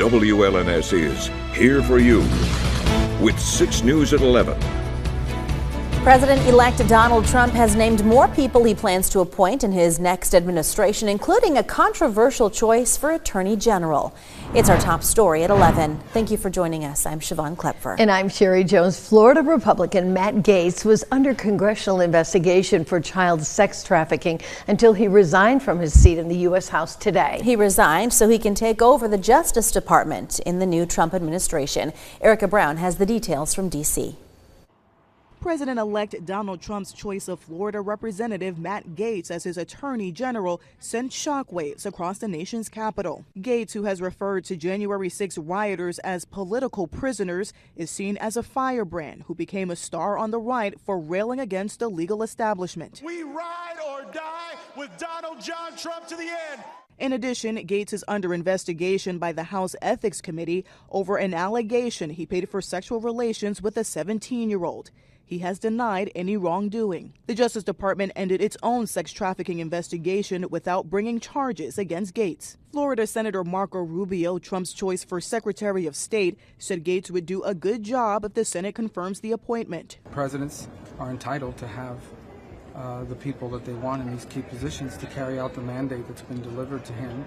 WLNS is here for you with 6 News at 11. President-elect Donald Trump has named more people he plans to appoint in his next administration, including a controversial choice for Attorney General. It's our top story at 11. Thank you for joining us. I'm Siobhan Klepfer. And I'm Sherry Jones. Florida Republican Matt Gaetz was under congressional investigation for child sex trafficking until he resigned from his seat in the U.S. House today. He resigned so he can take over the Justice Department in the new Trump administration. Erica Brown has the details from D.C. President-elect Donald Trump's choice of Florida Representative Matt Gaetz as his Attorney General sent shockwaves across the nation's capital. Gaetz, who has referred to January 6 rioters as political prisoners, is seen as a firebrand who became a star on the right for railing against the legal establishment. We ride or die with Donald John Trump to the end. In addition, Gaetz is under investigation by the House Ethics Committee over an allegation he paid for sexual relations with a 17-year-old. He has denied any wrongdoing. The Justice Department ended its own sex trafficking investigation without bringing charges against Gaetz. Florida Senator Marco Rubio, Trump's choice for Secretary of State, said Gaetz would do a good job if the Senate confirms the appointment. Presidents are entitled to have the people that they want in these key positions to carry out the mandate that's been delivered to him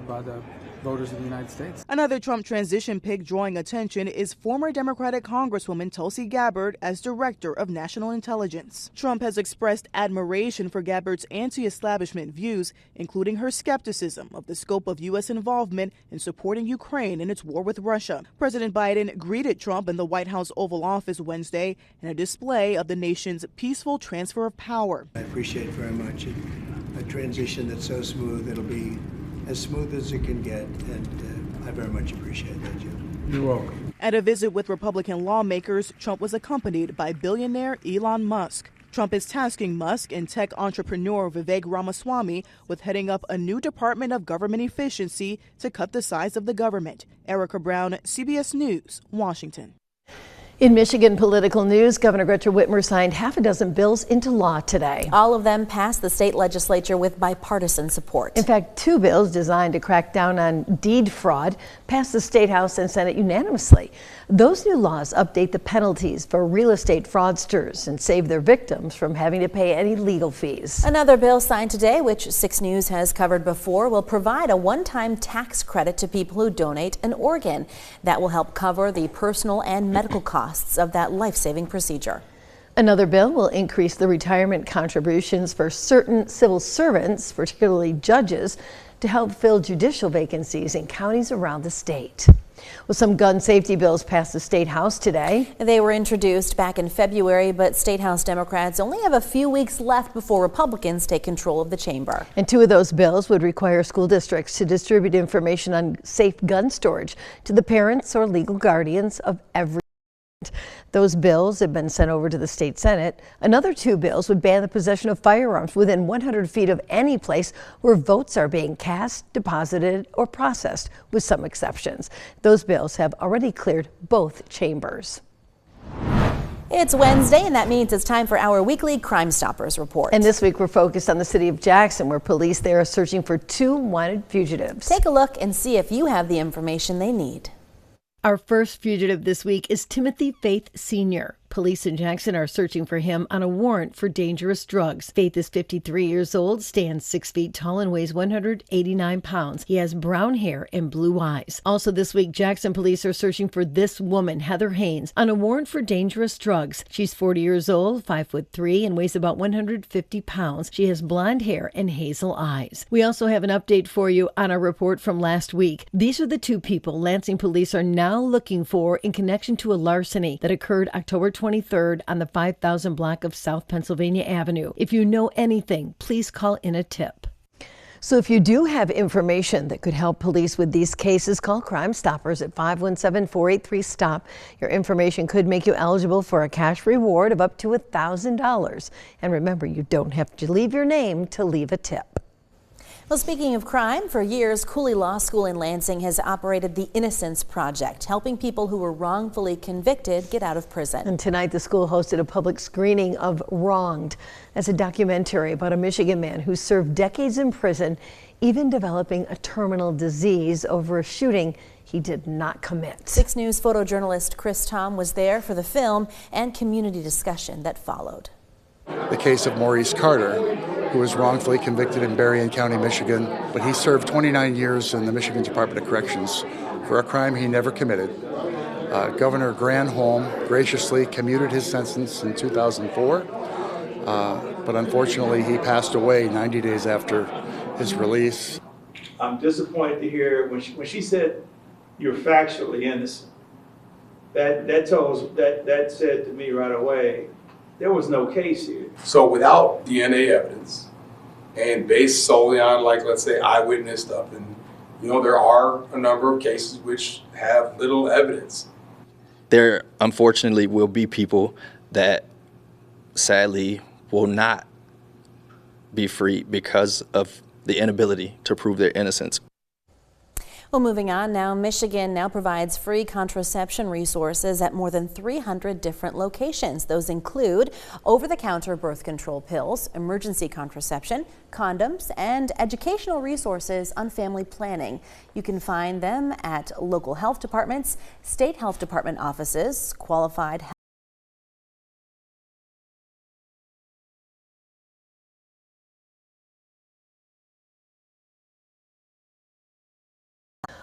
by the voters of the United States. Another Trump transition pick drawing attention is former Democratic Congresswoman Tulsi Gabbard as Director of National Intelligence. Trump has expressed admiration for Gabbard's anti-establishment views, including her skepticism of the scope of U.S. involvement in supporting Ukraine in its war with Russia. President Biden greeted Trump in the White House Oval Office Wednesday in a display of the nation's peaceful transfer of power. I appreciate very much a transition that's so smooth. It'll be as smooth as it can get, and I very much appreciate that, Jim. You're welcome. At a visit with Republican lawmakers, Trump was accompanied by billionaire Elon Musk. Trump is tasking Musk and tech entrepreneur Vivek Ramaswamy with heading up a new Department of Government Efficiency to cut the size of the government. Erica Brown, CBS News, Washington. In Michigan political news, Governor Gretchen Whitmer signed half a dozen bills into law today. All of them passed the state legislature with bipartisan support. In fact, 2 bills designed to crack down on deed fraud passed the State House and Senate unanimously. Those new laws update the penalties for real estate fraudsters and save their victims from having to pay any legal fees. Another bill signed today, which 6 News has covered before, will provide a one-time tax credit to people who donate an organ. That will help cover the personal and medical costs of that life-saving procedure. Another bill will increase the retirement contributions for certain civil servants, particularly judges, to help fill judicial vacancies in counties around the state. Well, some gun safety bills passed the State House today. They were introduced back in February, but State House Democrats only have a few weeks left before Republicans take control of the chamber. And 2 of those bills would require school districts to distribute information on safe gun storage to the parents or legal guardians of every student. Those bills have been sent over to the state Senate. Another 2 bills would ban the possession of firearms within 100 feet of any place where votes are being cast, deposited, or processed, with some exceptions. Those bills have already cleared both chambers. It's Wednesday, and that means it's time for our weekly Crime Stoppers report. And this week we're focused on the city of Jackson, where police there are searching for 2 wanted fugitives. Take a look and see if you have the information they need. Our first fugitive this week is Timothy Faith Sr. Police in Jackson are searching for him on a warrant for dangerous drugs. Faith is 53 years old, stands 6 feet tall, and weighs 189 pounds. He has brown hair and blue eyes. Also this week, Jackson police are searching for this woman, Heather Haynes, on a warrant for dangerous drugs. She's 40 years old, 5'3", and weighs about 150 pounds. She has blonde hair and hazel eyes. We also have an update for you on our report from last week. These are the 2 people Lansing police are now looking for in connection to a larceny that occurred October 23rd on the 5000 block of South Pennsylvania Avenue. If you know anything, please call in a tip. So if you do have information that could help police with these cases, call Crime Stoppers at 517-483-STOP. Your information could make you eligible for a cash reward of up to $1,000. And remember, you don't have to leave your name to leave a tip. Well, speaking of crime, for years, Cooley Law School in Lansing has operated the Innocence Project, helping people who were wrongfully convicted get out of prison. And tonight, the school hosted a public screening of Wronged. That's a documentary about a Michigan man who served decades in prison, even developing a terminal disease over a shooting he did not commit. 6 News photojournalist Chris Tom was there for the film and community discussion that followed. The case of Maurice Carter, who was wrongfully convicted in Berrien County, Michigan, but he served 29 years in the Michigan Department of Corrections for a crime he never committed. Governor Granholm graciously commuted his sentence in 2004, but unfortunately he passed away 90 days after his release. I'm disappointed to hear when she said you're factually innocent. That said to me right away, there was no case here. So without DNA evidence and based solely on, like, let's say, eyewitness stuff, and there are a number of cases which have little evidence. There unfortunately will be people that sadly will not be free because of the inability to prove their innocence. Well, moving on now, Michigan now provides free contraception resources at more than 300 different locations. Those include over-the-counter birth control pills, emergency contraception, condoms, and educational resources on family planning. You can find them at local health departments, state health department offices, qualified health.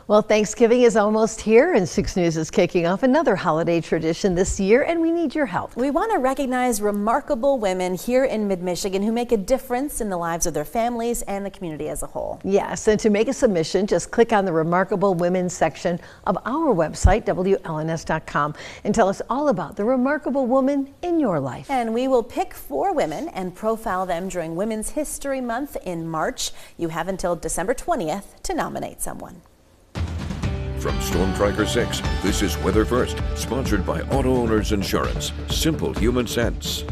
Well, Thanksgiving is almost here, and 6 News is kicking off another holiday tradition this year, and we need your help. We want to recognize remarkable women here in Mid-Michigan who make a difference in the lives of their families and the community as a whole. Yes, and to make a submission, just click on the Remarkable Women section of our website, WLNS.com, and tell us all about the remarkable woman in your life. And we will pick 4 women and profile them during Women's History Month in March. You have until December 20th to nominate someone. From Storm Tracker 6, this is Weather First, sponsored by Auto Owners Insurance. Simple human sense.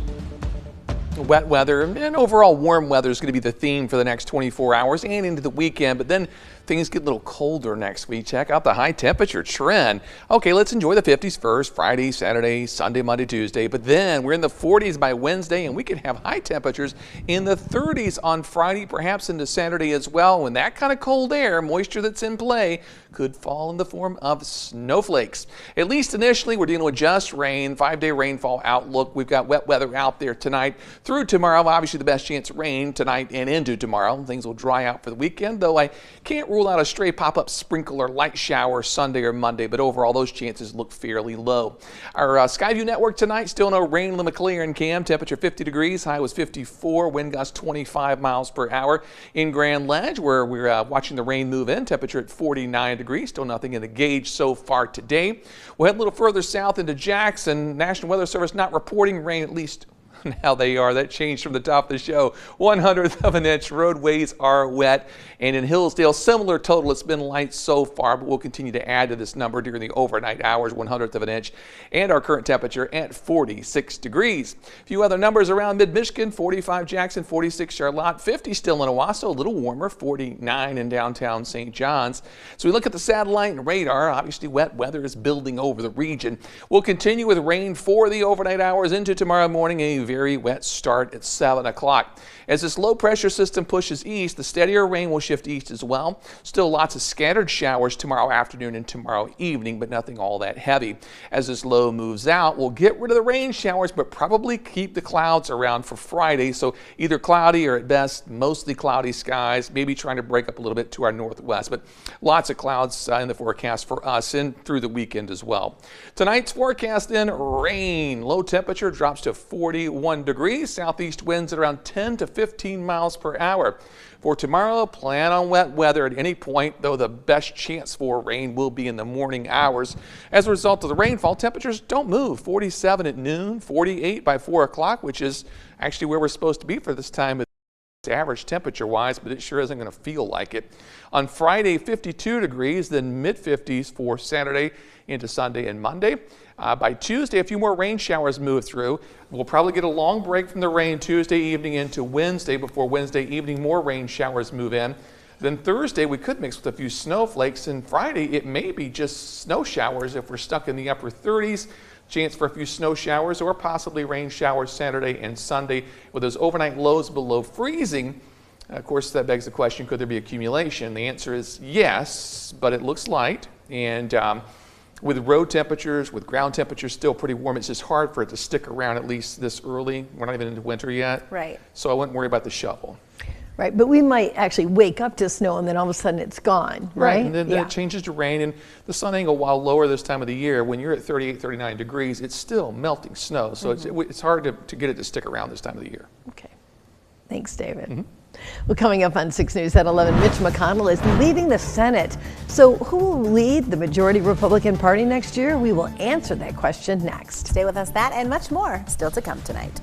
Wet weather and overall warm weather is going to be the theme for the next 24 hours and into the weekend, but then things get a little colder next week. Check out the high temperature trend. Okay, let's enjoy the 50s first, Friday, Saturday, Sunday, Monday, Tuesday, but then we're in the 40s by Wednesday, and we can have high temperatures in the 30s on Friday, perhaps into Saturday as well. When that kind of cold air, moisture that's in play, could fall in the form of snowflakes. At least initially, we're dealing with just rain, 5-day rainfall outlook. We've got wet weather out there tonight through tomorrow. Obviously, the best chance of rain tonight and into tomorrow. Things will dry out for the weekend, though I can't rule out a stray pop-up sprinkle or light shower Sunday or Monday, but overall, those chances look fairly low. Our Skyview network tonight, still no rain in the McLaren Cam. Temperature 50 degrees, high was 54, wind gusts 25 miles per hour. In Grand Ledge, where we're watching the rain move in, temperature at 49 degrees, still nothing in the gauge so far today. We'll head a little further south into Jackson. National Weather Service not reporting rain, at least now they are. That changed from the top of the show. 1/100 of an inch. Roadways are wet. And in Hillsdale, similar total. It's been light so far, but we'll continue to add to this number during the overnight hours. 1/100 of an inch. And our current temperature at 46 degrees. A few other numbers around mid-Michigan. 45 Jackson, 46 Charlotte, 50 still in Owasso, a little warmer, 49 in downtown St. John's. So we look at the satellite and radar. Obviously, wet weather is building over the region. We'll continue with rain for the overnight hours into tomorrow morning. A very wet start at 7 o'clock. As this low pressure system pushes east, the steadier rain will shift east as well. Still lots of scattered showers tomorrow afternoon and tomorrow evening, but nothing all that heavy. As this low moves out, we'll get rid of the rain showers, but probably keep the clouds around for Friday. So either cloudy or at best mostly cloudy skies, maybe trying to break up a little bit to our northwest, but lots of clouds in the forecast for us and through the weekend as well. Tonight's forecast then rain. Low temperature drops to 41 degrees. Southeast winds at around 10 to 15 miles per hour. For tomorrow, plan on wet weather at any point, though the best chance for rain will be in the morning hours. As a result of the rainfall, temperatures don't move. 47 at noon, 48 by 4 o'clock, which is actually where we're supposed to be for this time of average temperature wise, but it sure isn't going to feel like it. On Friday, 52 degrees, then mid-50s for Saturday into Sunday and Monday. By Tuesday, a few more rain showers move through. We'll probably get a long break from the rain Tuesday evening into Wednesday. Before Wednesday evening, more rain showers move in. Then Thursday, we could mix with a few snowflakes, and Friday, it may be just snow showers if we're stuck in the upper 30s. Chance for a few snow showers or possibly rain showers Saturday and Sunday with those overnight lows below freezing. Of course, that begs the question, could there be accumulation? The answer is yes, but it looks light. And with road temperatures, with ground temperatures still pretty warm, it's just hard for it to stick around at least this early. We're not even into winter yet. Right. So I wouldn't worry about the shovel. Right, but we might actually wake up to snow and then all of a sudden it's gone, right? And then it changes to rain, and the sun angle, while lower this time of the year, when you're at 38, 39 degrees, it's still melting snow. So it's hard to get it to stick around this time of the year. Okay. Thanks, David. Well, coming up on 6 News at 11, Mitch McConnell is leaving the Senate. So who will lead the majority Republican Party next year? We will answer that question next. Stay with us, that and much more still to come tonight.